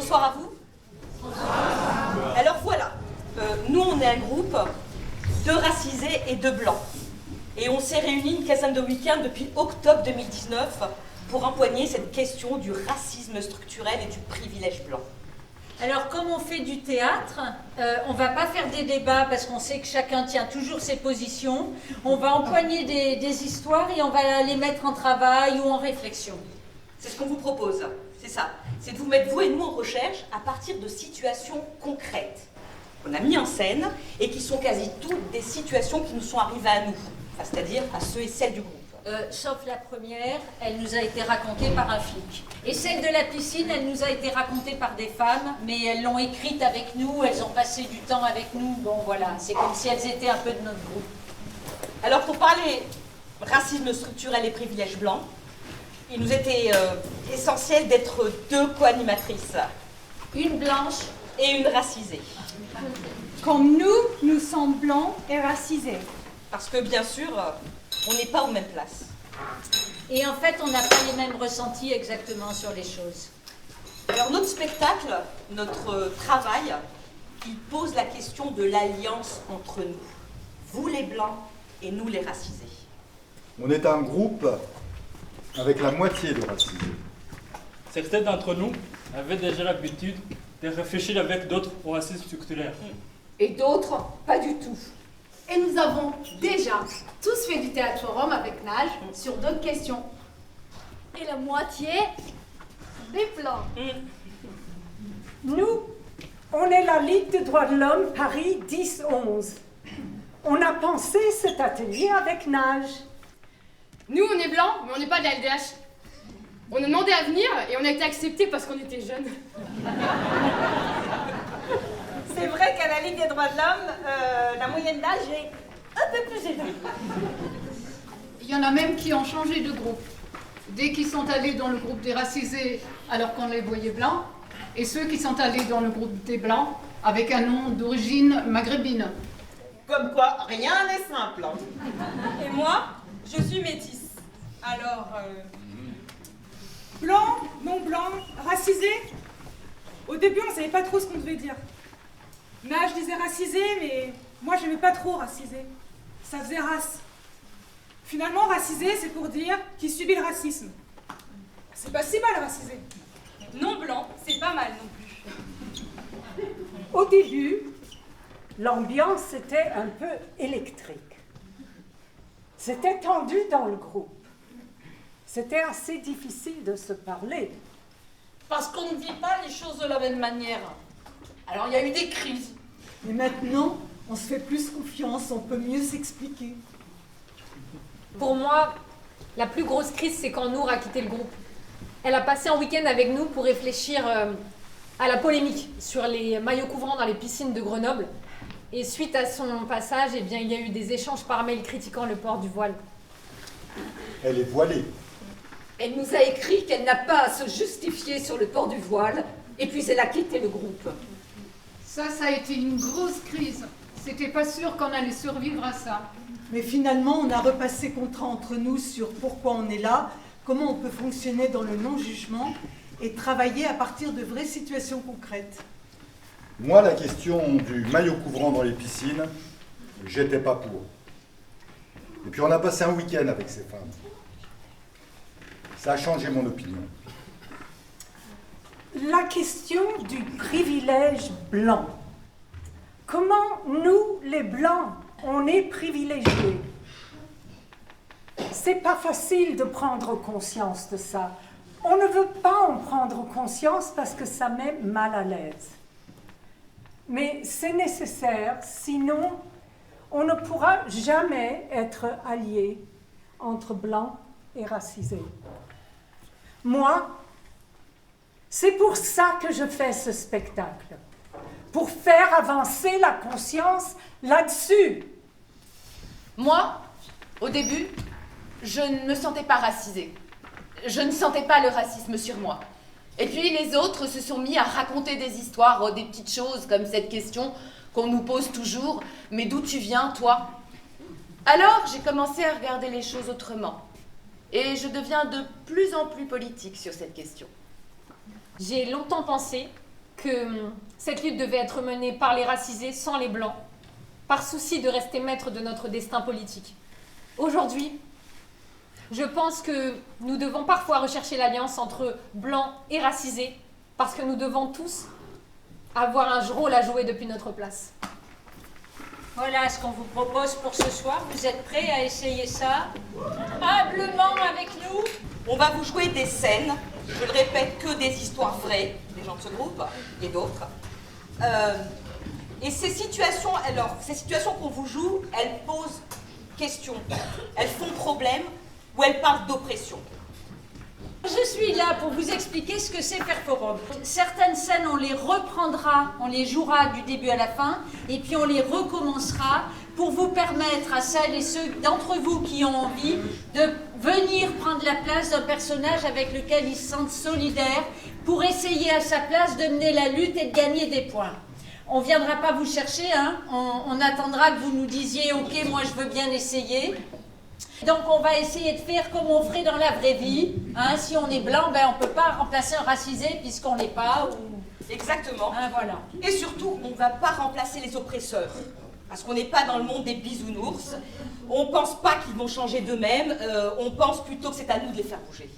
Bonsoir à vous. Alors voilà, nous on est un groupe de racisés et de blancs. Et on s'est réunis une quinzaine de week-ends depuis octobre 2019 pour empoigner cette question du racisme structurel et du privilège blanc. Alors, comme on fait du théâtre, on ne va pas faire des débats parce qu'on sait que chacun tient toujours ses positions. On va empoigner des histoires et on va les mettre en travail ou en réflexion. C'est ce qu'on vous propose, c'est ça. C'est de vous mettre, vous et nous, en recherche à partir de situations concrètes qu'on a mis en scène et qui sont quasi toutes des situations qui nous sont arrivées à nous, enfin, c'est-à-dire à ceux et celles du groupe. Sauf la première, elle nous a été racontée par un flic. Et celle de la piscine, elle nous a été racontée par des femmes, mais elles l'ont écrite avec nous, elles ont passé du temps avec nous. Bon voilà, c'est comme si elles étaient un peu de notre groupe. Alors pour parler racisme structurel et privilège blanc, il nous était essentiel d'être deux co-animatrices. Une blanche et une racisée. Comme nous sommes blancs et racisés. Parce que bien sûr, on n'est pas aux mêmes places. Et en fait, on n'a pas les mêmes ressentis exactement sur les choses. Alors notre spectacle, notre travail, il pose la question de l'alliance entre nous. Vous les blancs et nous les racisés. On est un groupe avec la moitié de racisés. Certains d'entre nous avaient déjà l'habitude de réfléchir avec d'autres au racisme structurel. Et d'autres, pas du tout. Et nous avons déjà tous fait du théâtre forum avec Nage sur d'autres questions. Et la moitié des blancs. Nous, on est la Ligue des droits de l'homme Paris 10-11. On a pensé cet atelier avec Nage. Nous, on est blancs, mais on n'est pas de la LDH. On a demandé à venir et on a été acceptés parce qu'on était jeunes. C'est vrai qu'à la Ligue des droits de l'homme, la moyenne d'âge est un peu plus élevée. Il y en a même qui ont changé de groupe. Dès qu'ils sont allés dans le groupe des racisés alors qu'on les voyait blancs, et ceux qui sont allés dans le groupe des blancs avec un nom d'origine maghrébine. Comme quoi, rien n'est simple. Et moi, je suis métisse. Alors, blanc, non blanc, racisé. Au début, on ne savait pas trop ce qu'on devait dire. Nage disait racisé, mais moi, j'aimais pas trop racisé. Ça faisait race. Finalement, racisé, c'est pour dire qui subit le racisme. C'est pas si mal, racisé. Non blanc, c'est pas mal non plus. Au début, l'ambiance était un peu électrique. C'était tendu dans le groupe. C'était assez difficile de se parler. Parce qu'on ne vit pas les choses de la même manière. Alors il y a eu des crises. Mais maintenant, on se fait plus confiance, on peut mieux s'expliquer. Pour moi, la plus grosse crise, c'est quand Nour a quitté le groupe. Elle a passé un week-end avec nous pour réfléchir à la polémique sur les maillots couvrants dans les piscines de Grenoble. Et suite à son passage, eh bien, il y a eu des échanges par mail critiquant le port du voile. Elle est voilée. Elle nous a écrit qu'elle n'a pas à se justifier sur le port du voile, et puis elle a quitté le groupe. Ça a été une grosse crise. C'était pas sûr qu'on allait survivre à ça. Mais finalement, on a repassé contrat entre nous sur pourquoi on est là, comment on peut fonctionner dans le non-jugement et travailler à partir de vraies situations concrètes. Moi, la question du maillot couvrant dans les piscines, j'étais pas pour. Et puis on a passé un week-end avec ces femmes. Ça a changé mon opinion. La question du privilège blanc. Comment nous, les blancs, on est privilégiés? C'est pas facile de prendre conscience de ça. On ne veut pas en prendre conscience parce que ça met mal à l'aise. Mais c'est nécessaire, sinon on ne pourra jamais être alliés entre blancs et racisés. Moi, c'est pour ça que je fais ce spectacle, pour faire avancer la conscience là-dessus. Moi, au début, je ne me sentais pas racisée. Je ne sentais pas le racisme sur moi. Et puis les autres se sont mis à raconter des histoires, des petites choses comme cette question qu'on nous pose toujours. Mais d'où tu viens, toi? Alors j'ai commencé à regarder les choses autrement. Et je deviens de plus en plus politique sur cette question. J'ai longtemps pensé que cette lutte devait être menée par les racisés sans les blancs, par souci de rester maître de notre destin politique. Aujourd'hui, je pense que nous devons parfois rechercher l'alliance entre blancs et racisés, parce que nous devons tous avoir un rôle à jouer depuis notre place. Voilà ce qu'on vous propose pour ce soir. Vous êtes prêts à essayer ça humblement avec nous? On va vous jouer des scènes, je le répète, que des histoires vraies, des gens de ce groupe et d'autres. Et ces situations qu'on vous joue, elles posent question, elles font problème ou elles parlent d'oppression. Je suis là pour vous expliquer ce que c'est faire forum. Certaines scènes, on les reprendra, on les jouera du début à la fin, et puis on les recommencera pour vous permettre à celles et ceux d'entre vous qui ont envie de venir prendre la place d'un personnage avec lequel ils se sentent solidaires pour essayer à sa place de mener la lutte et de gagner des points. On ne viendra pas vous chercher, hein. On attendra que vous nous disiez « Ok, moi je veux bien essayer ». Donc on va essayer de faire comme on ferait dans la vraie vie. Hein, si on est blanc, ben, on ne peut pas remplacer un racisé puisqu'on n'est pas. Ou... Exactement. Hein, voilà. Et surtout, on ne va pas remplacer les oppresseurs. Parce qu'on n'est pas dans le monde des bisounours. On ne pense pas qu'ils vont changer d'eux-mêmes. On pense plutôt que c'est à nous de les faire bouger.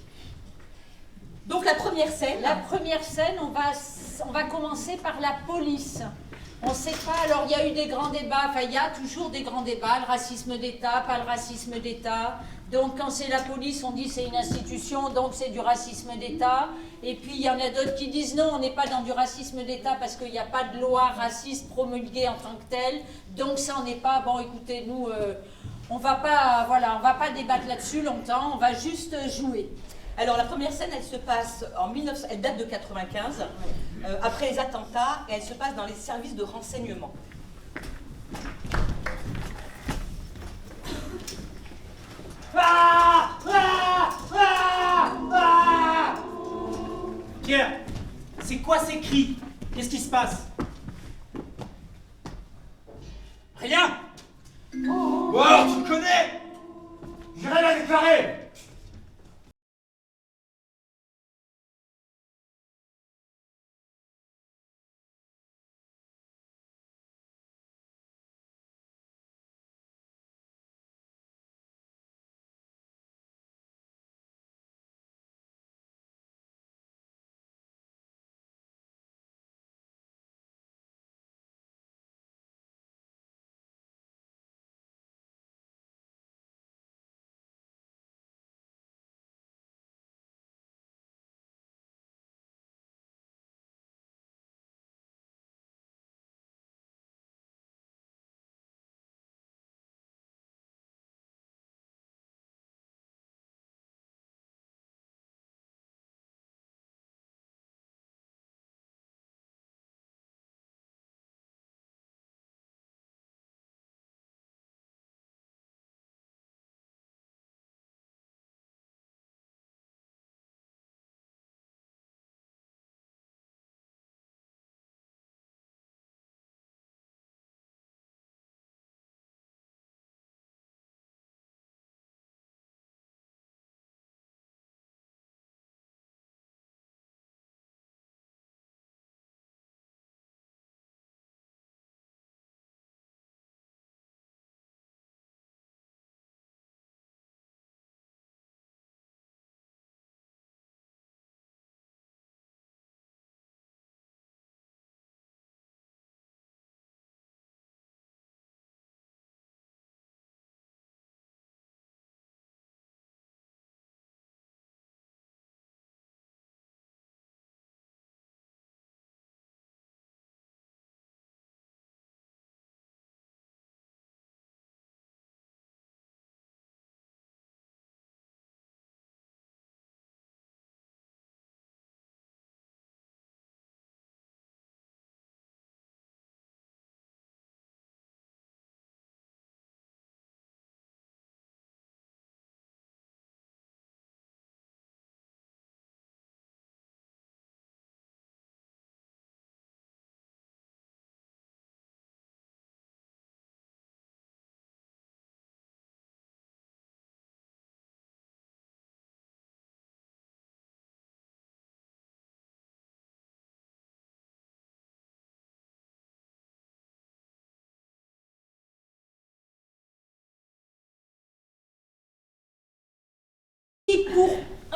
Donc la première scène. La première scène, on va commencer par la police. On ne sait pas, alors il y a eu des grands débats, enfin il y a toujours des grands débats, le racisme d'État, pas le racisme d'État. Donc quand c'est la police, on dit c'est une institution, donc c'est du racisme d'État. Et puis il y en a d'autres qui disent non, on n'est pas dans du racisme d'État parce qu'il n'y a pas de loi raciste promulguée en tant que telle. Donc ça on n'est pas, bon écoutez, nous, on va pas débattre là-dessus longtemps, on va juste jouer. Alors la première scène, elle se passe elle date de 95, après les attentats, et elle se passe dans les services de renseignement. Pierre, c'est quoi ces cris? Qu'est-ce qui se passe? Rien. Wow, tu me connais? J'ai rien à déclarer.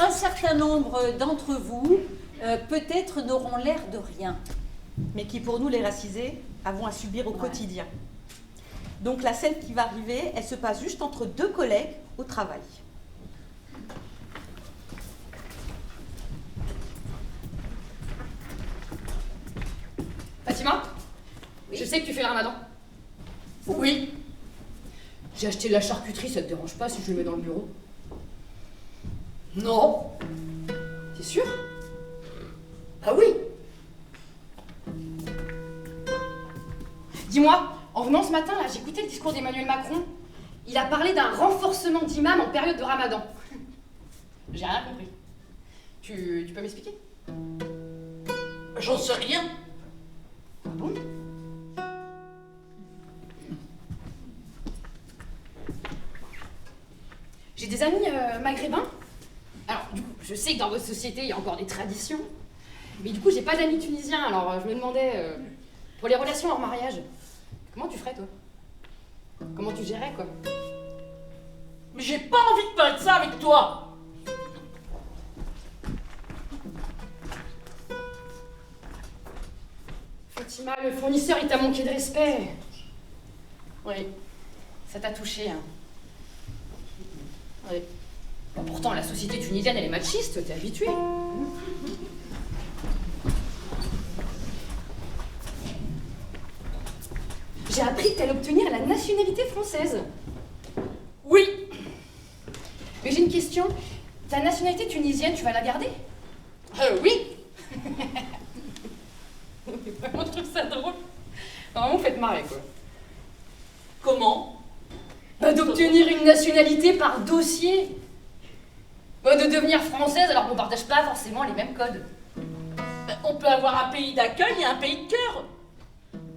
un certain nombre d'entre vous, peut-être, n'auront l'air de rien. Mais qui, pour nous, les racisés, avons à subir au quotidien. Donc la scène qui va arriver, elle se passe juste entre deux collègues au travail. Fatima, je sais que tu fais le ramadan. Oui. J'ai acheté de la charcuterie, ça te dérange pas si je le mets dans le bureau? Non. T'es sûr? Ah oui. Dis-moi, en venant ce matin, là, j'ai écouté le discours d'Emmanuel Macron. Il a parlé d'un renforcement d'imams en période de ramadan. J'ai rien compris. Tu peux m'expliquer? J'en sais rien. Ah bon? J'ai des amis maghrébins. Alors, du coup, je sais que dans votre société, il y a encore des traditions. Mais du coup, j'ai pas d'amis tunisiens. Alors, je me demandais, pour les relations hors mariage, comment tu ferais, toi? Comment tu gérais, quoi? Mais j'ai pas envie de parler de ça avec toi. Fatima, le fournisseur, il t'a manqué de respect. Oui, ça t'a touché, hein. Oui. Bon, pourtant, la société tunisienne, elle est machiste, t'es habitué. J'ai appris que t'allais obtenir la nationalité française. Oui. Mais j'ai une question. Ta nationalité tunisienne, tu vas la garder? Oui. Vraiment, je trouve ça drôle. Vraiment, vous faites marrer, quoi. Comment? Bah, d'obtenir une nationalité par dossier. Bah, de devenir française alors qu'on partage pas forcément les mêmes codes. On peut avoir un pays d'accueil et un pays de cœur.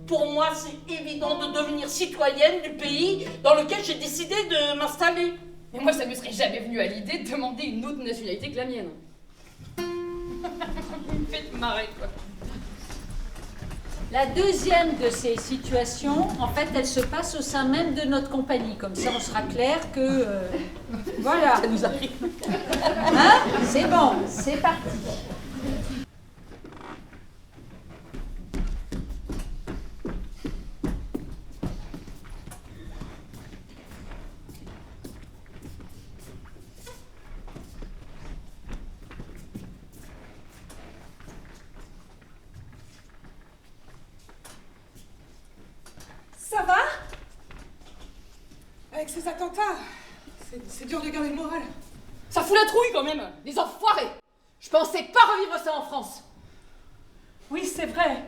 Pour moi, c'est évident de devenir citoyenne du pays dans lequel j'ai décidé de m'installer. Mais moi, ça me serait jamais venu à l'idée de demander une autre nationalité que la mienne. Vous me faites marrer, quoi. La deuxième de ces situations, en fait, elle se passe au sein même de notre compagnie. Comme ça, on sera clair que... voilà. Ça nous arrive. Hein? C'est bon, c'est parti. Ça va? Avec ces attentats, c'est dur de garder le moral. Ça fout la trouille, quand même. Les enfoirés. Je pensais pas revivre ça en France. Oui, c'est vrai.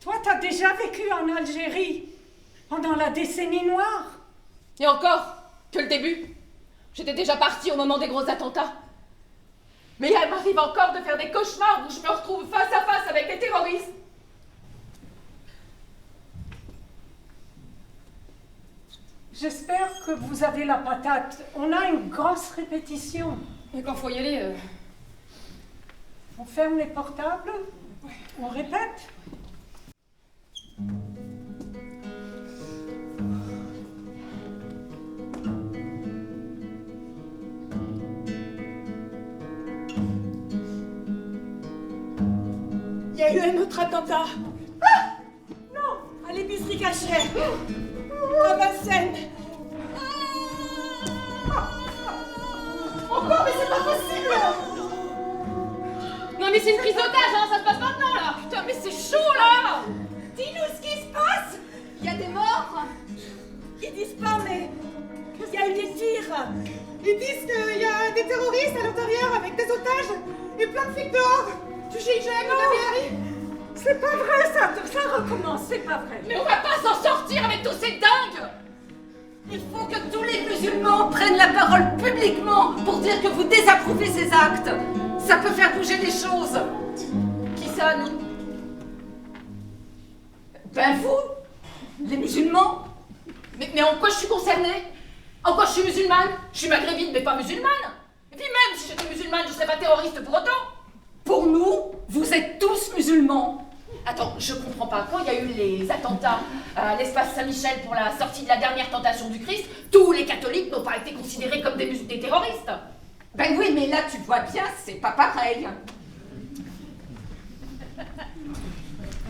Toi, t'as déjà vécu en Algérie pendant la décennie noire. Et encore, que le début. J'étais déjà partie au moment des gros attentats. Mais il m'arrive encore de faire des cauchemars où je me retrouve face à face avec des terroristes. J'espère que vous avez la patate. On a une grosse répétition. Mais quand faut y aller... On ferme les portables? On répète? Il y a eu un autre attentat. Ah! Non, à l'épicerie cachée. À Vincennes. Encore, mais c'est pas possible. Non mais c'est une prise d'otage, hein, ça se passe maintenant, là. Putain, mais c'est chaud, là. Dis-nous ce qui se passe. Il y a des morts. Ils disent pas, mais il y a eu des tirs. Ils disent qu'il y a des terroristes à l'intérieur avec des otages et plein de flics dehors. Du GIGN, de la BRI. C'est pas vrai, ça recommence, c'est pas vrai. Mais on va pas s'en sortir avec tous ces dingues. Il faut que tous les musulmans prennent la parole publiquement pour dire que vous désapprouvez ces actes. Ça peut faire bouger les choses. Qui ça, nous? Ben vous, les musulmans. Mais en quoi je suis concernée? En quoi je suis musulmane? Je suis maghrébine, mais pas musulmane. Et puis même si j'étais musulmane, je serais pas terroriste pour autant. Pour nous, vous êtes tous musulmans. Attends, je comprends pas. Quand il y a eu les attentats à l'espace Saint-Michel pour la sortie de la dernière tentation du Christ, tous les catholiques n'ont pas été considérés comme des terroristes. Ben oui, mais là, tu vois bien, c'est pas pareil.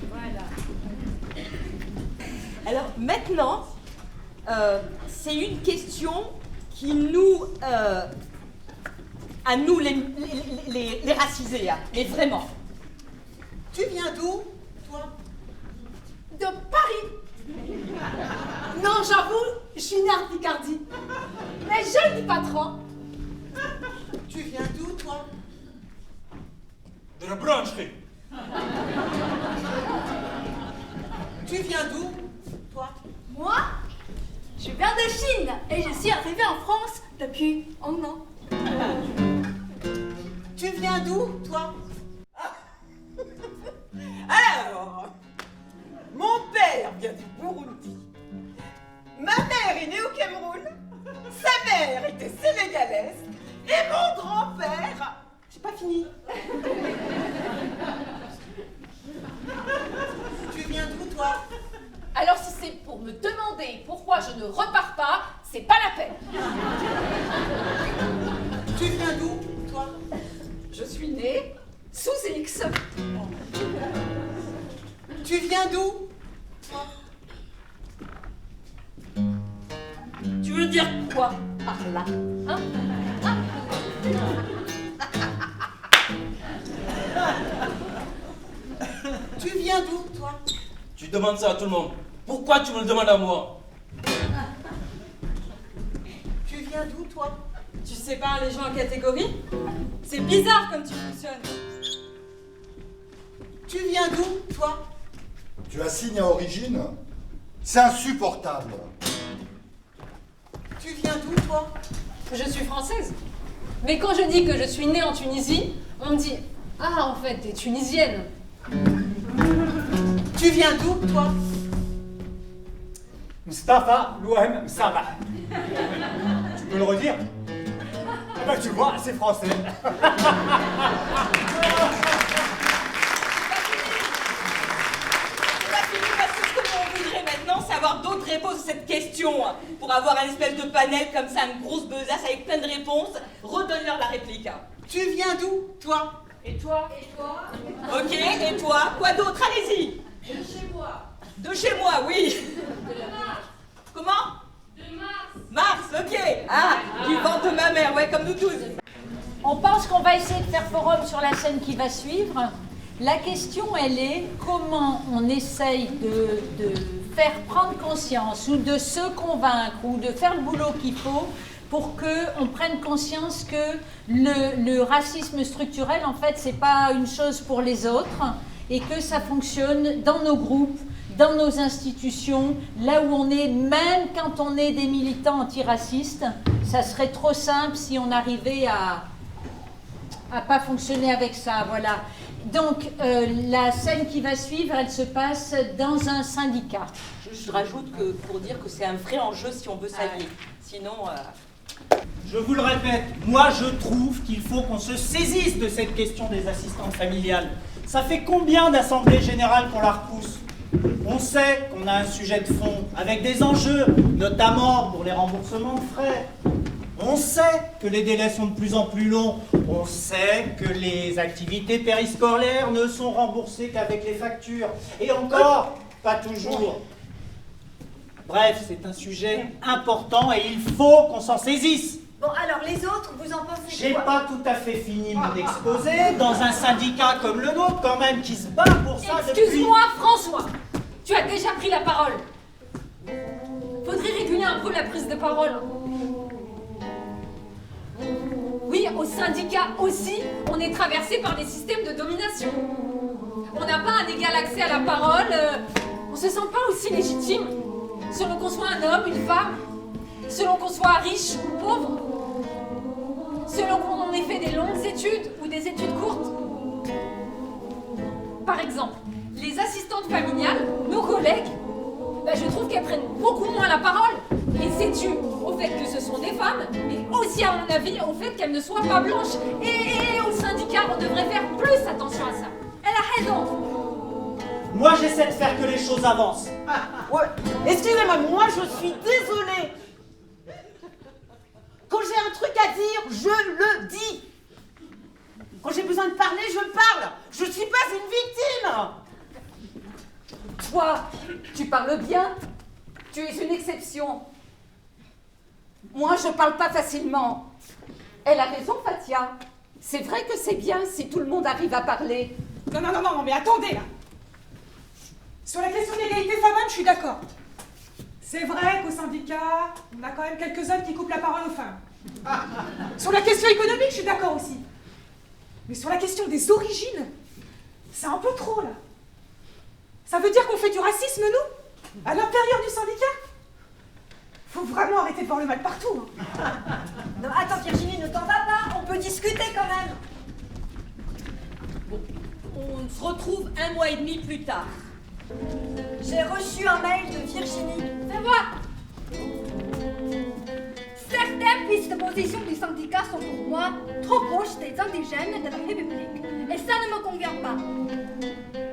Voilà. Alors maintenant, c'est une question qui nous, à nous les racisés, hein, mais vraiment. Tu viens d'où, toi? De Paris. Non, j'avoue, je suis née en Picardie. Mais je le dis pas trop. Tu viens d'où, toi? De la boulangerie. Tu viens d'où, toi? Moi, je viens de Chine et je suis arrivée en France depuis un an. Tu viens d'où, toi? Alors, mon père vient du Burundi. Ma mère est née au Cameroun. Sa mère était sénégalaise. Et mon grand-père... J'ai pas fini. Tu viens d'où, toi? Alors si c'est pour me demander pourquoi je ne repars pas, c'est pas la peine. Tu viens d'où, toi? Je suis née sous X. Tu viens d'où, toi? Tu veux dire quoi par là, hein? Tu viens d'où, toi? Tu demandes ça à tout le monde. Pourquoi tu me le demandes à moi? Tu viens d'où, toi? Tu sépares les gens en catégories? C'est bizarre comme tu fonctionnes. Tu viens d'où, toi? Tu as signé à origine? C'est insupportable. Tu viens d'où, toi? Je suis française. Mais quand je dis que je suis née en Tunisie, on me dit « Ah, en fait, t'es tunisienne ». Tu viens d'où, toi? Mustapha Louhem Sabah. Tu peux le redire? Eh ben tu vois, c'est français. On voudrait maintenant savoir d'autres réponses à cette question. Pour avoir un espèce de panel comme ça, une grosse besace avec plein de réponses, redonne-leur la réplique. Tu viens d'où, toi? Et toi? Ok, et toi? Quoi d'autre? Allez-y. De chez moi. De chez moi, oui. Comment? De Mars. Mars, ok. Ah, du ventre de ma mère, ouais, comme nous tous. On pense qu'on va essayer de faire forum sur la scène qui va suivre. La question, elle est comment on essaye de faire prendre conscience ou de se convaincre ou de faire le boulot qu'il faut pour qu'on prenne conscience que le racisme structurel, en fait, c'est pas une chose pour les autres et que ça fonctionne dans nos groupes, dans nos institutions, là où on est, même quand on est des militants antiracistes. Ça serait trop simple si on arrivait à pas fonctionner avec ça, voilà. Donc, la scène qui va suivre, elle se passe dans un syndicat. Je rajoute que pour dire que c'est un vrai enjeu si on veut s'allier. Sinon... Je vous le répète, moi je trouve qu'il faut qu'on se saisisse de cette question des assistantes familiales. Ça fait combien d'assemblées générales qu'on la repousse? On sait qu'on a un sujet de fond, avec des enjeux, notamment pour les remboursements de frais. On sait que les délais sont de plus en plus longs. On sait que les activités périscolaires ne sont remboursées qu'avec les factures. Et encore, pas toujours. Bref, c'est un sujet important et il faut qu'on s'en saisisse. Bon, alors les autres, vous en pensez quoi? J'ai pas tout à fait fini mon exposé. Dans un syndicat comme le nôtre, quand même, qui se bat pour ça depuis... Excuse-moi, François. Tu as déjà pris la parole. Faudrait réguler un peu la prise de parole. Oui, au syndicat aussi, on est traversé par des systèmes de domination. On n'a pas un égal accès à la parole. On se sent pas aussi légitime. Selon qu'on soit un homme, une femme, selon qu'on soit riche ou pauvre, selon qu'on ait fait des longues études ou des études courtes. Par exemple, les assistantes familiales, nos collègues, je trouve qu'elles prennent beaucoup moins la parole. Et c'est dû au fait que ce sont des femmes, mais aussi, à mon avis, au fait qu'elles ne soient pas blanches. Et au syndicat, on devrait faire plus attention à ça. Elle a raison. Moi, j'essaie de faire que les choses avancent. Ouais. Excusez-moi, moi je suis désolée. Quand j'ai un truc à dire, je le dis. Quand j'ai besoin de parler, je parle. Je suis pas une victime. Toi, tu parles bien. Tu es une exception. Moi, je parle pas facilement. Elle a raison, Fatia. C'est vrai que c'est bien si tout le monde arrive à parler. Non, mais attendez là. Sur la question de l'égalité femmes-hommes, je suis d'accord. C'est vrai qu'au syndicat, on a quand même quelques hommes qui coupent la parole aux femmes. Sur la question économique, je suis d'accord aussi. Mais sur la question des origines, c'est un peu trop là. Ça veut dire qu'on fait du racisme, nous, à l'intérieur du syndicat? Faut vraiment arrêter de voir le mal partout. Non, attends Virginie, ne t'en va pas, on peut discuter quand même. Bon, on se retrouve 1 mois et demi plus tard. J'ai reçu un mail de Virginie. C'est moi. Certaines prises de position du syndicat sont pour moi trop proches des indigènes de la République. Et ça ne me convient pas.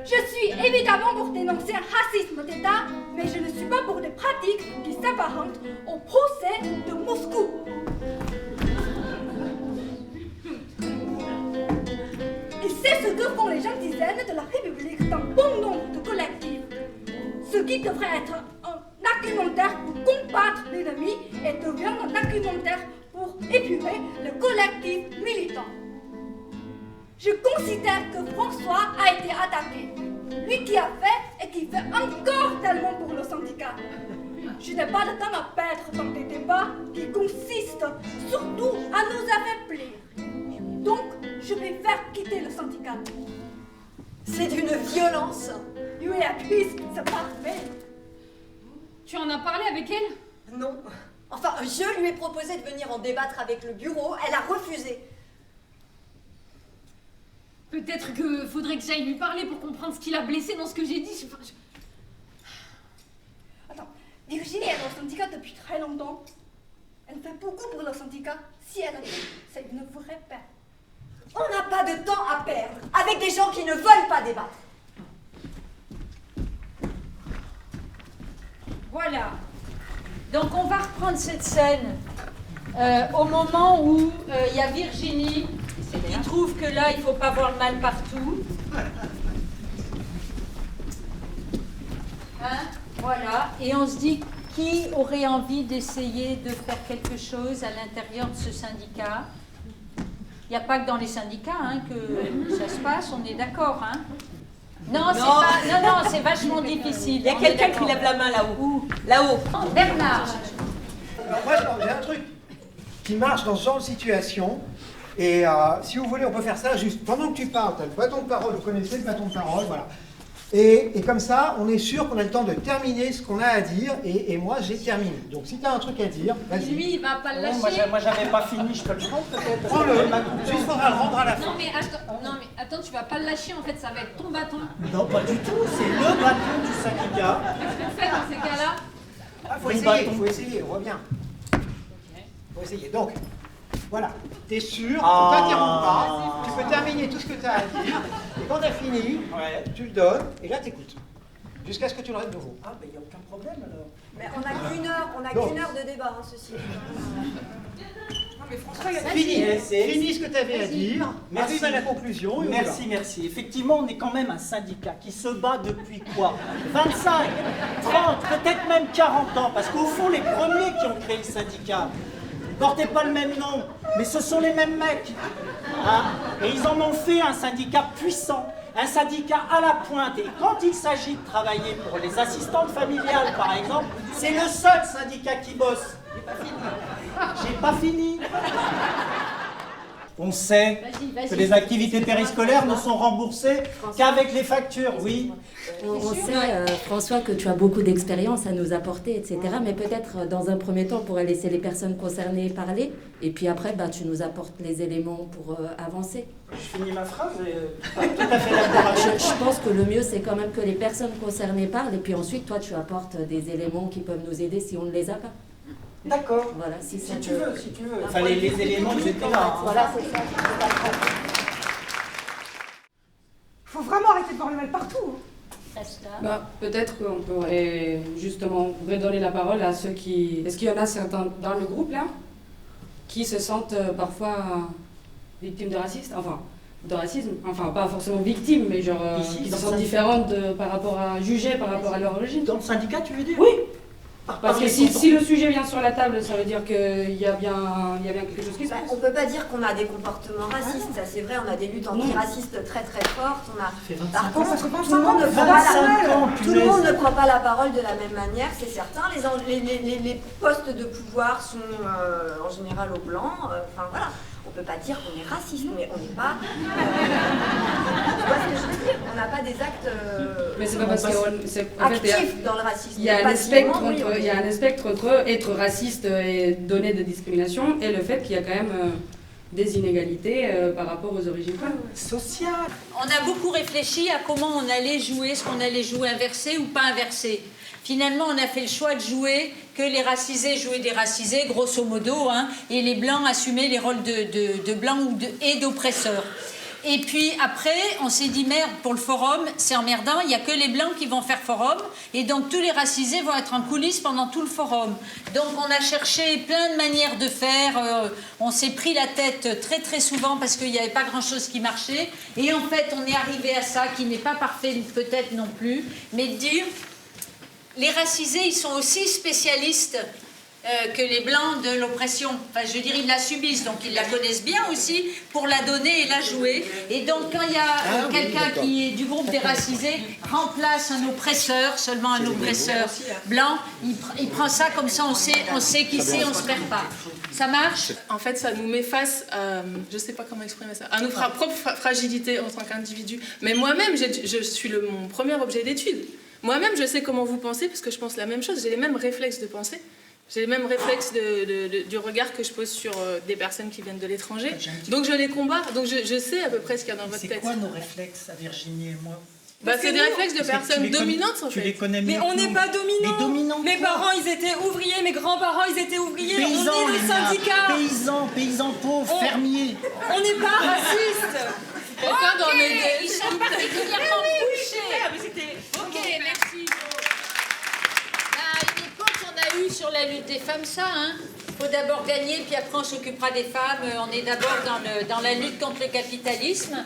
Je suis évidemment pour dénoncer un racisme d'État, mais je ne suis pas pour des pratiques qui s'apparentent au procès de Moscou. Et c'est ce que font les gens dizaines de la République dans bon nombre de collectifs. Ce qui devrait être un argumentaire pour combattre l'ennemi et devient un argumentaire pour épurer le collectif militant. Je considère que François a été attaqué. Lui qui a fait et qui fait encore tellement pour le syndicat. Je n'ai pas de temps à perdre dans des débats qui consistent surtout à nous affaiblir. Donc, je vais faire quitter le syndicat. C'est d'une violence. You accuse, c'est parfait. Tu en as parlé avec elle? Non. Enfin, je lui ai proposé de venir en débattre avec le bureau, elle a refusé. Peut-être que faudrait que j'aille lui parler pour comprendre ce qui l'a blessé dans ce que j'ai dit. Attends, Virginie est dans le syndicat depuis très longtemps. Elle fait beaucoup pour le syndicat. Si elle a dit, c'est une vraie perte. On n'a pas de temps à perdre avec des gens qui ne veulent pas débattre. Voilà. Donc on va reprendre cette scène au moment où il y a Virginie qui trouve que là, il ne faut pas voir le mal partout. Hein? Voilà. Et on se dit, qui aurait envie d'essayer de faire quelque chose à l'intérieur de ce syndicat? Il n'y a pas que dans les syndicats hein, que ça se passe, on est d'accord. Hein? Non, c'est vachement difficile. Il y a quelqu'un qui lève la main là-haut. Là-haut. Bernard. Alors moi, j'ai un truc qui marche dans ce genre de situation. Et si vous voulez, on peut faire ça juste pendant que tu parles. Tu as le bâton de parole, vous connaissez le bâton de parole, voilà. Et comme ça, on est sûr qu'on a le temps de terminer ce qu'on a à dire. Et moi, j'ai terminé. Donc si tu as un truc à dire, vas-y. Lui, il va pas le lâcher. Moi, j'avais pas fini, je peux le prendre peut-être. Prends-le, juste faudra le rendre à la fin. Non mais attends, tu vas pas le lâcher en fait, ça va être ton bâton. Non, pas du tout, c'est le bâton du syndicat. Qu'est-ce qu'on fait dans ces cas-là? Faut essayer, reviens. Faut essayer. Donc, voilà, t'es sûr, on t'interrompt pas, tu peux terminer tout ce que tu as à dire, et quand t'as fini, tu le donnes, et là t'écoutes. Jusqu'à ce que tu le règles de nouveau. Ah, ben il n'y a aucun problème alors. Mais on n'a qu'une heure de débat, hein, ceci. Non mais François, il y a Fini ce que tu avais à dire, arrive à la conclusion. Et Merci. Effectivement, on est quand même un syndicat qui se bat depuis quoi 25, 30, peut-être même 40 ans, parce qu'au fond, les premiers qui ont créé le syndicat ne portaient pas le même nom, mais ce sont les mêmes mecs. Hein, et ils en ont fait un syndicat puissant, un syndicat à la pointe. Et quand il s'agit de travailler pour les assistantes familiales, par exemple, c'est le seul syndicat qui bosse. J'ai pas fini. On sait que les activités périscolaires ne sont remboursées qu'avec les factures, oui. On sait, François, que tu as beaucoup d'expérience à nous apporter, etc. Mais peut-être, dans un premier temps, on pourrait laisser les personnes concernées parler. Et puis après, tu nous apportes les éléments pour avancer. Je finis ma phrase et pas tout à fait d'accord avec je pense que le mieux, c'est quand même que les personnes concernées parlent. Et puis ensuite, toi, tu apportes des éléments qui peuvent nous aider si on ne les a pas. D'accord. Voilà, si tu veux. Enfin, les éléments, ils étaient là. Voilà, c'est ça. Faut vraiment arrêter de voir le mal partout. Peut-être qu'on pourrait justement redonner la parole à ceux qui... Est-ce qu'il y en a certains dans le groupe là qui se sentent parfois victimes de racisme, de racisme, pas forcément victimes, mais genre qui se sentent différentes par rapport à juger par rapport à leur origine. Dans le syndicat, tu veux dire? Oui. Parce que si le sujet vient sur la table, ça veut dire qu'il y a bien quelque chose qui se passe. On ne peut pas dire qu'on a des comportements racistes, ça c'est vrai, on a des luttes antiracistes très très fortes. Par contre, tout le monde ne prend pas la parole de la même manière, c'est certain. Les postes de pouvoir sont en général aux blancs, voilà. On ne peut pas dire qu'on est raciste, mais on n'est pas... tu vois ce que je veux dire? On n'a pas des actes mais c'est pas parce actifs dans le racisme. Il y a un spectre entre être raciste et donner de discrimination et le fait qu'il y a quand même des inégalités par rapport aux origines sociales. On a beaucoup réfléchi à comment on allait jouer, est-ce qu'on allait jouer inversé ou pas inversé. Finalement, on a fait le choix de jouer que les racisés jouaient des racisés, grosso modo, et les blancs assumaient les rôles de blancs et d'oppresseurs. Et puis après, on s'est dit, merde, pour le forum, c'est emmerdant, il n'y a que les blancs qui vont faire forum, et donc tous les racisés vont être en coulisses pendant tout le forum. Donc on a cherché plein de manières de faire, on s'est pris la tête très très souvent parce qu'il n'y avait pas grand-chose qui marchait, et en fait on est arrivé à ça, qui n'est pas parfait peut-être non plus, mais de dire... Les racisés, ils sont aussi spécialistes que les blancs de l'oppression. Je veux dire, ils la subissent, donc ils la connaissent bien aussi pour la donner et la jouer. Et donc, quand il y a quelqu'un qui est du groupe des racisés, remplace un oppresseur, seulement un oppresseur blanc, il prend ça comme ça, on sait qui c'est, on ne se perd pas. Ça marche? En fait, ça nous met face à, je ne sais pas comment exprimer ça, à nos propres fragilités en tant qu'individu. Mais moi-même, je suis mon premier objet d'étude. Moi-même, je sais comment vous pensez, parce que je pense la même chose. J'ai les mêmes réflexes de pensée. J'ai les mêmes réflexes du regard que je pose sur des personnes qui viennent de l'étranger. Donc je les combats. Donc je sais à peu près ce qu'il y a dans votre tête. C'est quoi nos réflexes, à Virginie et moi? C'est des réflexes de personnes dominantes, en fait. Tu les connais mieux. Mais on n'est pas dominants. Mes parents, ils étaient ouvriers, mes grands-parents, ils étaient ouvriers. Paysans, on est le syndicat. Paysans pauvres, fermiers. On n'est pas racistes. Ils sont particulièrement couchés. Ok, merci. À une époque, on a eu sur la lutte des femmes ça, Il faut d'abord gagner, puis après on s'occupera des femmes. On est d'abord dans la lutte contre le capitalisme.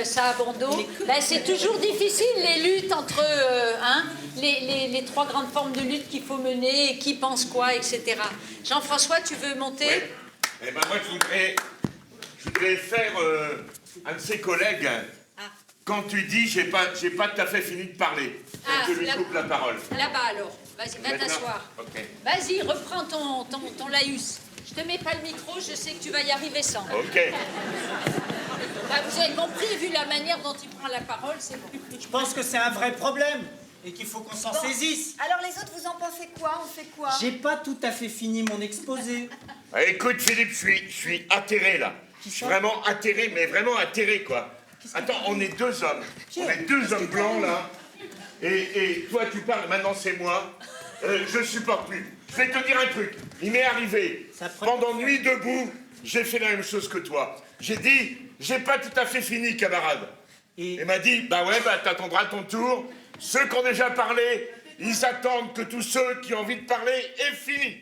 Ça a bon dos. C'est toujours difficile les luttes entre les trois grandes formes de lutte qu'il faut mener, et qui pense quoi, etc. Jean-François, tu veux monter? Oui. Moi je voudrais faire un de ses collègues. Quand tu dis j'ai pas tout à fait fini de parler, je lui coupe la parole. Là-bas alors, vas-y, va t'asseoir. Okay. Vas-y, reprends ton laïus. Je te mets pas le micro, je sais que tu vas y arriver sans. Ok. Vous avez compris, vu la manière dont il prend la parole, c'est bon. Je pense que c'est un vrai problème et qu'il faut qu'on s'en saisisse. Alors les autres, vous en pensez quoi? On fait quoi? J'ai pas tout à fait fini mon exposé. Écoute Philippe, je suis atterré là. Je suis vraiment atterré, mais vraiment atterré quoi. Attends, on est deux hommes. On est deux hommes blancs là. Et toi tu parles, maintenant c'est moi. Je supporte plus. Je vais te dire un truc. Il m'est arrivé, pendant Nuit debout, j'ai fait la même chose que toi. J'ai dit, j'ai pas tout à fait fini, camarade. Et il m'a dit, t'attendras ton tour. Ceux qui ont déjà parlé, ils attendent que tous ceux qui ont envie de parler aient fini.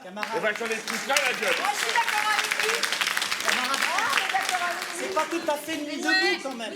Camarade. Et j'en ai plus plein la gueule. Moi, je suis d'accord avec lui. C'est pas tout à fait Nuit debout quand même.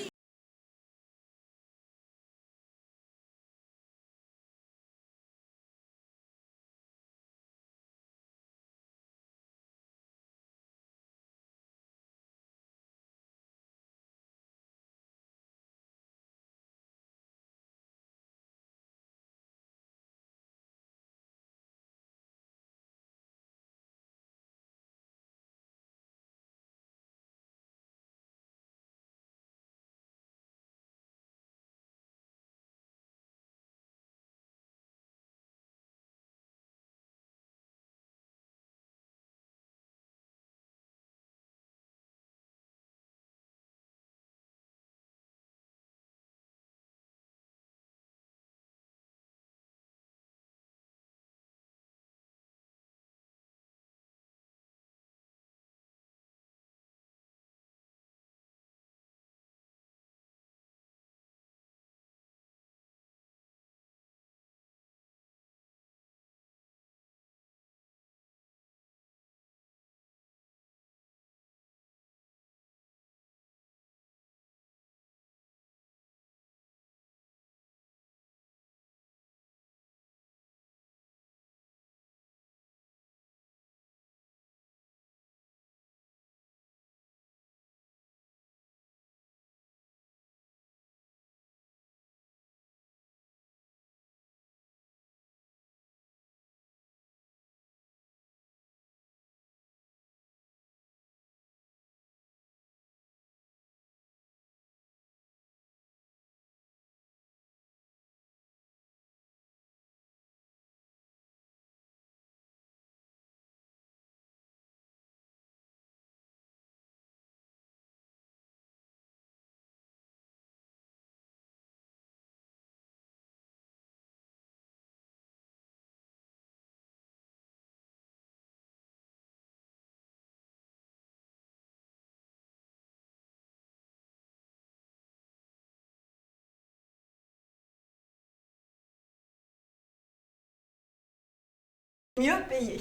mieux payés.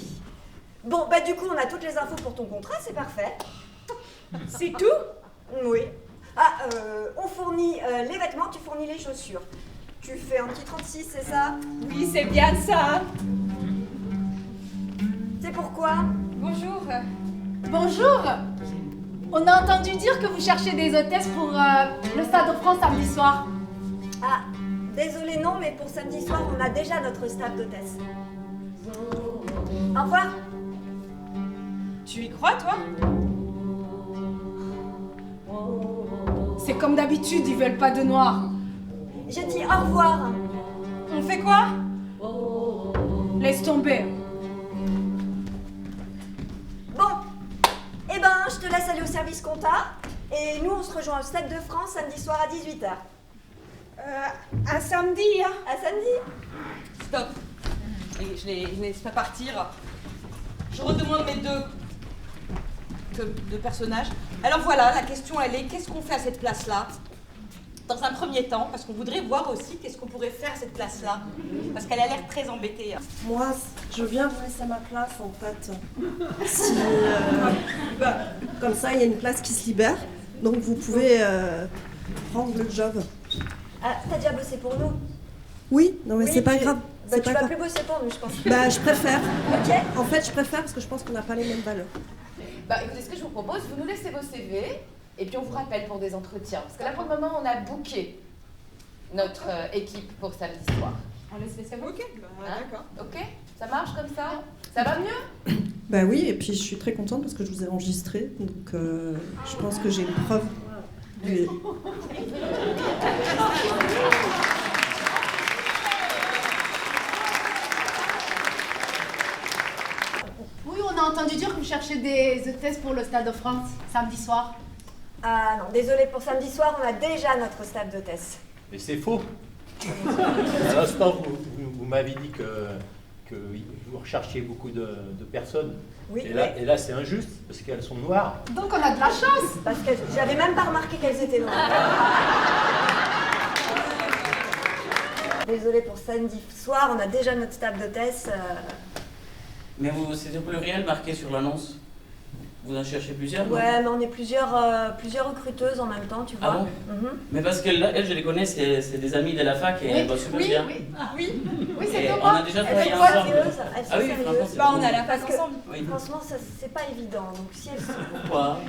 Bon, bah du coup, on a toutes les infos pour ton contrat, c'est parfait. C'est tout? Oui. Ah, on fournit les vêtements, tu fournis les chaussures. Tu fais un petit 36, c'est ça? Oui, c'est bien ça. C'est pourquoi? Bonjour. Bonjour. On a entendu dire que vous cherchez des hôtesses pour le Stade de France samedi soir. Ah, désolé non, mais pour samedi soir, on a déjà notre staff d'hôtesse. Au revoir. Tu y crois, toi? C'est comme d'habitude, ils veulent pas de noirs. J'ai dit au revoir. On fait quoi? Laisse tomber. Bon, eh ben, je te laisse aller au service compta. Et nous, on se rejoint au Stade de France samedi soir à 18h. Un samedi, hein? À samedi. Stop. Je les laisse pas partir. Je redemande mes deux personnages. Alors voilà, la question elle est, qu'est-ce qu'on fait à cette place-là? Dans un premier temps, parce qu'on voudrait voir aussi qu'est-ce qu'on pourrait faire à cette place-là. Parce qu'elle a l'air très embêtée. Moi, je viens vous laisser ma place en fait. Si, comme ça, il y a une place qui se libère. Donc vous pouvez prendre le job. Ah, t'as déjà bossé pour nous? Oui, non mais c'est pas grave. Bah, tu vas plus bosser pour nous, je pense. Bah, je préfère. Ok. En fait, je préfère parce que je pense qu'on n'a pas les mêmes valeurs. Bah écoutez, ce que je vous propose, vous nous laissez vos CV et puis on vous rappelle pour des entretiens. Parce que là, pour le moment, on a booké notre équipe pour samedi soir. On laisse les CV? Ok, d'accord. Ok? Ça marche comme ça? Ça va mieux? Bah oui, et puis je suis très contente parce que je vous ai enregistré. Donc je pense que j'ai une preuve. Du... Oui, on a entendu dire que vous cherchez des hôtesses pour le Stade de France samedi soir. Ah non, désolé, pour samedi soir, on a déjà notre staff d'hôtesse. Mais c'est faux. À l'instant, vous m'avez dit que vous recherchiez beaucoup de personnes. Oui, et là, c'est injuste, parce qu'elles sont noires. Donc on a de la chance. Parce que j'avais même pas remarqué qu'elles étaient noires. Désolé, pour samedi soir, on a déjà notre staff d'hôtesse. Mais c'est au pluriel marqué sur l'annonce. Vous en cherchez plusieurs? Ouais, mais on est plusieurs recruteuses en même temps, tu vois. Ah bon? Mais parce qu'elle, je les connais, c'est des amis de la fac et elles bossent super bien. Oui, c'est Thomas. On a déjà travaillé ensemble. Elles sont Ah oui, sérieuses. franchement, c'est Bah, on cool. a la face ensemble. Oui. Franchement, ça, c'est pas évident. Donc si elles sont... Pourquoi?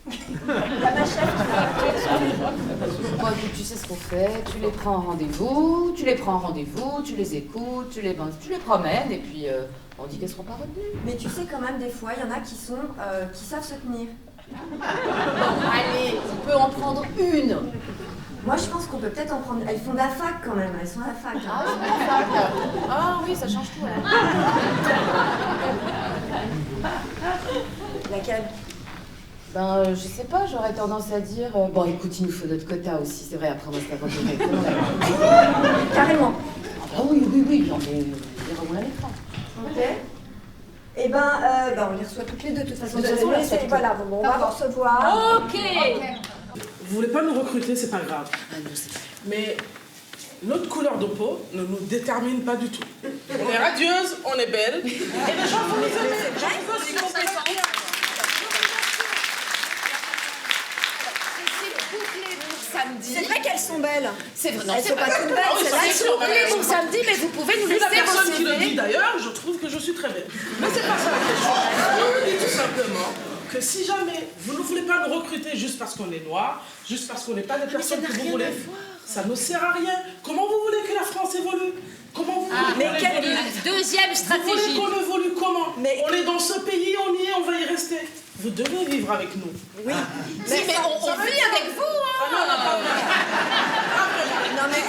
T'as ma chef qui Bon, écoute, tu sais ce qu'on fait, tu les prends en rendez-vous, tu les écoutes, tu les promènes, et puis on dit qu'elles seront pas retenues. Mais tu sais quand même, des fois, il y en a qui savent se tenir. Bon, allez, on peut en prendre une. Moi, je pense qu'on peut peut-être en prendre... Elles font de la fac quand même, elles sont à la fac. Ah, elles sont à la fac. Ah oui, ça change tout. Hein. Laquelle? Ben, je sais pas, j'aurais tendance à dire... bon, écoute, il nous faut notre quota aussi, c'est vrai, après on va se faire rentrer. Carrément. Ah bah oui, genre, mais on la mettra. Ok. Eh ben, on les reçoit toutes les deux, de toute façon. De toute façon, Désolée, c'est- voilà, bon, on va vous recevoir. Ok. Vous voulez pas nous recruter, c'est pas grave. Mais notre couleur de peau ne nous détermine pas du tout. On est radieuse, on est belle, et les gens vont nous aimer. C'est vrai, on est compétents. Samedi. C'est vrai qu'elles sont belles. C'est vrai, non, Elles c'est sont pas toutes belles, Ah oui, celles-là, c'est elles sûr, sont mais- pour samedi, mais vous pouvez nous Vu laisser la personne vos qui le CV. dit d'ailleurs, je trouve que je suis très belle. Mais c'est pas ça la question. Je vous dis tout simplement que si jamais vous ne voulez pas nous recruter juste parce qu'on est noir, juste parce qu'on n'est pas des personnes que vous voulez, ça ne sert à rien. Comment vous voulez que la France évolue? Comment vous voulez mais qu'on quelle évolue? deuxième stratégie? Vous voulez qu'on évolue comment? On est dans ce pays, on y est, on va y rester. Vous devez vivre avec nous. Oui. Si, mais on vit avec vous, hein. Ah non, non, pas Non mais,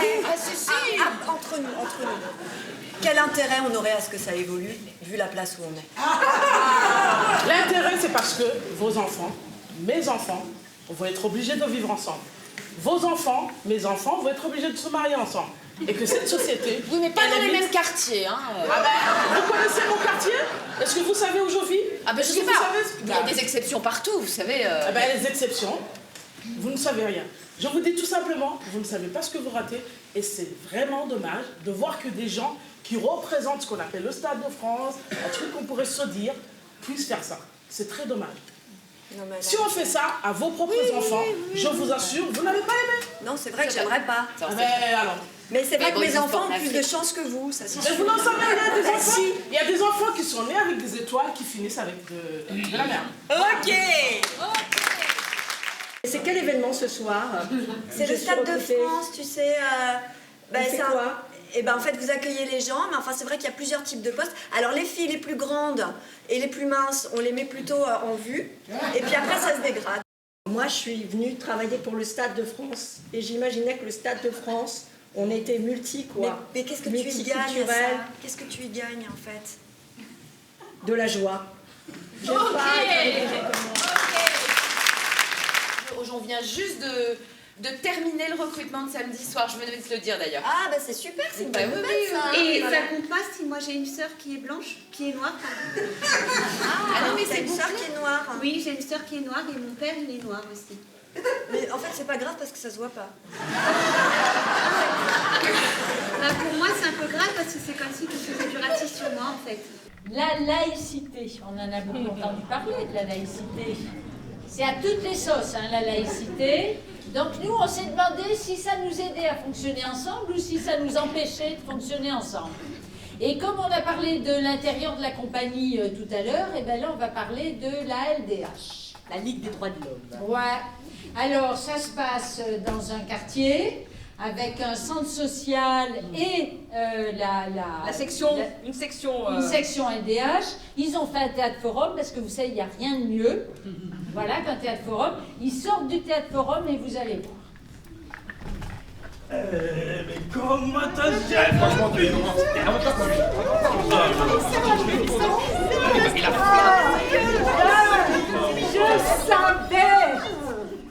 entre nous. Quel intérêt on aurait à ce que ça évolue, vu la place où on est? L'intérêt, c'est parce que vos enfants, mes enfants, vont être obligés de vivre ensemble. Vos enfants, mes enfants, vont être obligés de se marier ensemble. Et que cette société... Oui, mais pas dans les existe. mêmes quartiers, hein. Ah ben, vous connaissez mon quartier? Est-ce que vous savez où je vis? Ah ben, je Est-ce sais que pas. vous savez ce- Il y a des exceptions partout, vous savez. Ah ben, les exceptions, vous ne savez rien. Je vous dis tout simplement, vous ne savez pas ce que vous ratez. Et c'est vraiment dommage de voir que des gens qui représente ce qu'on appelle le Stade de France, un truc qu'on pourrait se dire, puisse faire ça. C'est très dommage. Non, mais si on fait ça à vos propres enfants, je vous assure, vous n'allez pas aimer. Non, c'est vrai que j'aimerais pas. Mais c'est vrai que mes enfants ont plus de chance que vous, ça c'est sûr. Mais vous n'en savez rien, des Bah, enfants. si. Il y a des enfants qui sont nés avec des étoiles qui finissent avec de la merde. Ok. C'est quel événement ce soir? C'est le Stade de France, tu sais. C'est quoi? Et ben en fait vous accueillez les gens, mais enfin c'est vrai qu'il y a plusieurs types de postes. Alors les filles les plus grandes et les plus minces, on les met plutôt en vue, et puis après ça se dégrade. Moi, je suis venue travailler pour le Stade de France et j'imaginais que le Stade de France, on était multi quoi. Mais qu'est-ce que tu y gagnes à ça? Qu'est-ce que tu y gagnes en fait? De la joie. J'aime Ok. pas être des gens comme moi. On vient juste de terminer le recrutement de samedi soir, je venais de te le dire d'ailleurs. Ah bah c'est super, c'est une bonne nouvelle ça. Et Voilà. ça compte pas si moi j'ai une sœur qui est blanche, qui est noire. Ah non mais c'est une sœur qui est noire. Oui, j'ai une sœur qui est noire et mon père il est noir aussi. Mais en fait c'est pas grave parce que ça se voit pas. Bah, pour moi c'est un peu grave parce que c'est comme si tu faisais du racisme sur moi en fait. La laïcité, on en a beaucoup entendu parler de la laïcité. C'est à toutes les sauces, hein, la laïcité. Donc nous, on s'est demandé si ça nous aidait à fonctionner ensemble ou si ça nous empêchait de fonctionner ensemble. Et comme on a parlé de l'intérieur de la compagnie tout à l'heure, et bien là, on va parler de la LDH. La Ligue des droits de l'homme. Ouais. Alors, ça se passe dans un quartier avec un centre social et une section LDH. Ils ont fait un théâtre forum parce que vous savez, il n'y a rien de mieux. Voilà, qu'un théâtre forum. Ils sortent du théâtre forum et vous allez voir. Mais comment t'as dit? Franchement, tu es Je savais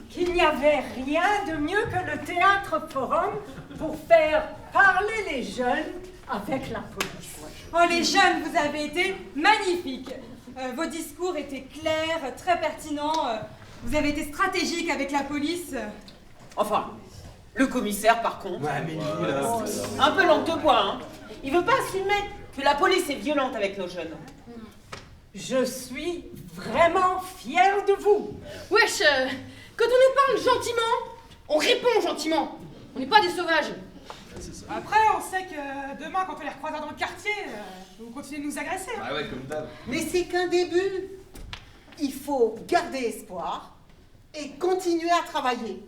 qu'il n'y avait rien de mieux que le théâtre forum pour faire parler les jeunes avec la police. Oh les jeunes, vous avez été magnifiques. Vos discours étaient clairs, très pertinents. Vous avez été stratégique avec la police. Enfin, le commissaire par contre. Un peu langue de bois, hein. Il veut pas assumer que la police est violente avec nos jeunes. Je suis vraiment fière de vous. Wesh, quand on nous parle gentiment, on répond gentiment. On n'est pas des sauvages. Après, on sait que demain, quand on les recroisera dans le quartier, vous continuez de nous agresser. Hein. Ah ouais, comme d'hab. Mais c'est qu'un début. Il faut garder espoir et continuer à travailler.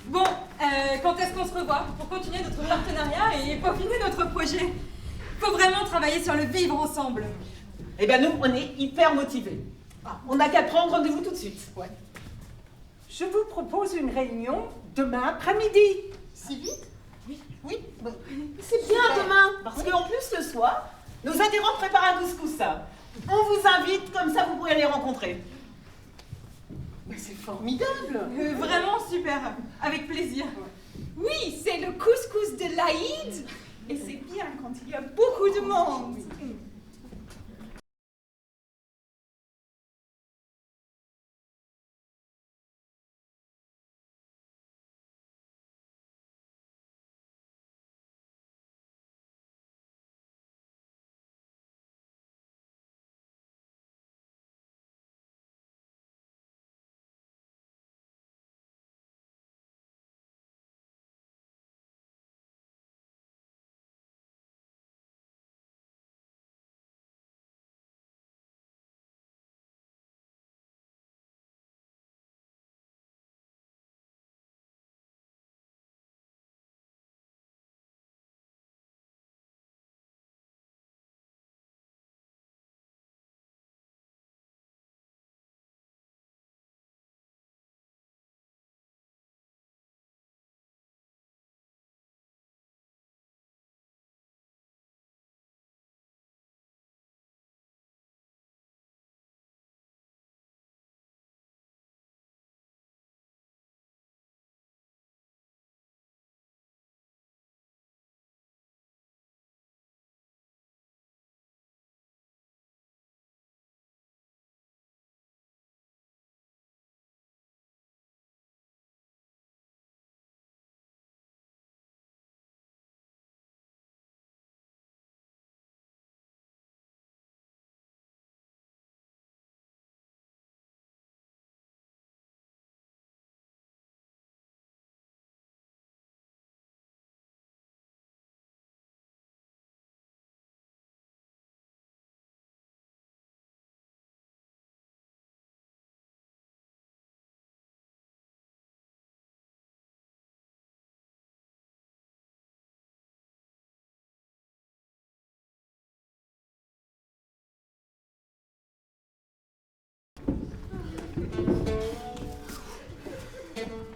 Bon, quand est-ce qu'on se revoit pour continuer notre partenariat et peaufiner notre projet? Faut vraiment travailler sur le vivre ensemble. Eh ben nous, on est hyper motivés. On n'a qu'à prendre rendez-vous tout de suite. Ouais. Je vous propose une réunion demain après-midi. Si vite? Oui. C'est bien demain, parce qu'en plus le soir, nos adhérents préparent un couscous. On vous invite, comme ça vous pourrez les rencontrer. Mais c'est formidable. Vraiment super, avec plaisir. Oui, c'est le couscous de l'Aïd. Et c'est bien quand il y a beaucoup de monde.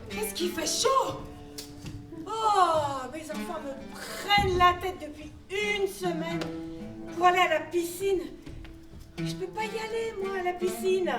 Qu'est-ce qu'il fait chaud? Oh, mes enfants me prennent la tête depuis une semaine pour aller à la piscine. Je peux pas y aller, moi, à la piscine.